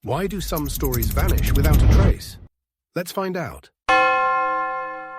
Why do some stories vanish without a trace? Let's find out.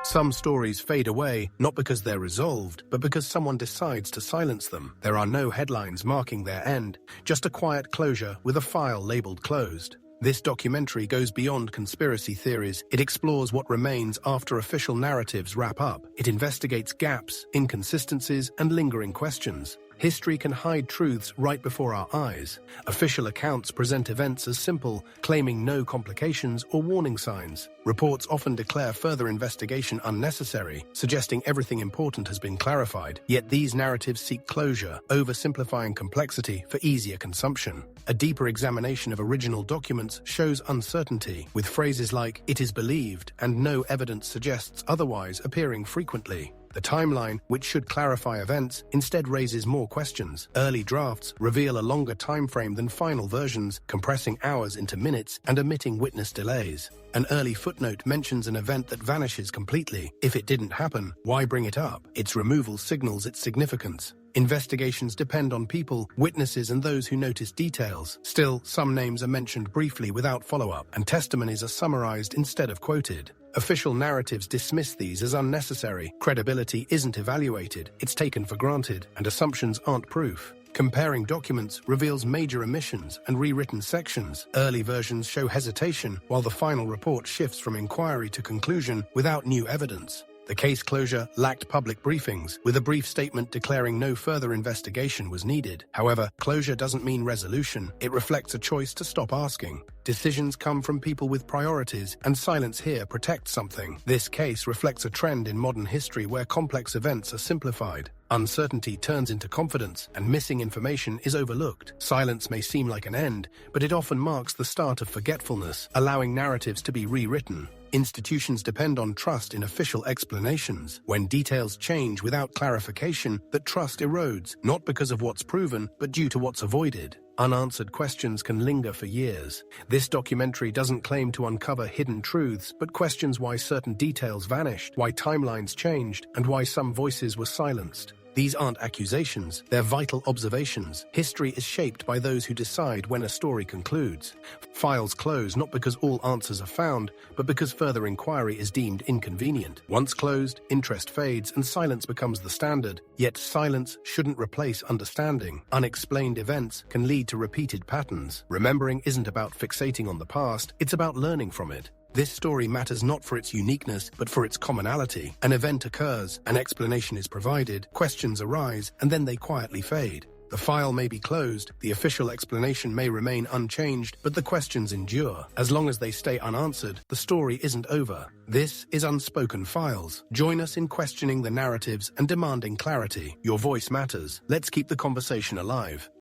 Some stories fade away, not because they're resolved, but because someone decides to silence them. There are no headlines marking their end, just a quiet closure with a file labeled closed. This documentary goes beyond conspiracy theories. It explores what remains after official narratives wrap up. It investigates gaps, inconsistencies, and lingering questions. History can hide truths right before our eyes. Official accounts present events as simple, claiming no complications or warning signs. Reports often declare further investigation unnecessary, suggesting everything important has been clarified. Yet these narratives seek closure, oversimplifying complexity for easier consumption. A deeper examination of original documents shows uncertainty, with phrases like "it is believed" and "no evidence suggests otherwise" appearing frequently. The timeline, which should clarify events, instead raises more questions. Early drafts reveal a longer time frame than final versions, compressing hours into minutes and omitting witness delays. An early footnote mentions an event that vanishes completely. If it didn't happen, why bring it up? Its removal signals its significance. Investigations depend on people, witnesses, and those who notice details. Still, some names are mentioned briefly without follow-up, and testimonies are summarized instead of quoted. Official narratives dismiss these as unnecessary. Credibility isn't evaluated, it's taken for granted, and assumptions aren't proof. Comparing documents reveals major omissions and rewritten sections. Early versions show hesitation, while the final report shifts from inquiry to conclusion without new evidence. The case closure lacked public briefings, with a brief statement declaring no further investigation was needed. However, closure doesn't mean resolution. It reflects a choice to stop asking. Decisions come from people with priorities, and silence here protects something. This case reflects a trend in modern history where complex events are simplified. Uncertainty turns into confidence, and missing information is overlooked. Silence may seem like an end, but it often marks the start of forgetfulness, allowing narratives to be rewritten. Institutions depend on trust in official explanations. When details change without clarification, that trust erodes, not because of what's proven, but due to what's avoided. Unanswered questions can linger for years. This documentary doesn't claim to uncover hidden truths, but questions why certain details vanished, why timelines changed, and why some voices were silenced. These aren't accusations, they're vital observations. History is shaped by those who decide when a story concludes. Files close not because all answers are found, but because further inquiry is deemed inconvenient. Once closed, interest fades and silence becomes the standard. Yet silence shouldn't replace understanding. Unexplained events can lead to repeated patterns. Remembering isn't about fixating on the past, it's about learning from it. This story matters not for its uniqueness, but for its commonality. An event occurs, an explanation is provided, questions arise, and then they quietly fade. The file may be closed, the official explanation may remain unchanged, but the questions endure. As long as they stay unanswered, the story isn't over. This is Unspoken Files. Join us in questioning the narratives and demanding clarity. Your voice matters. Let's keep the conversation alive.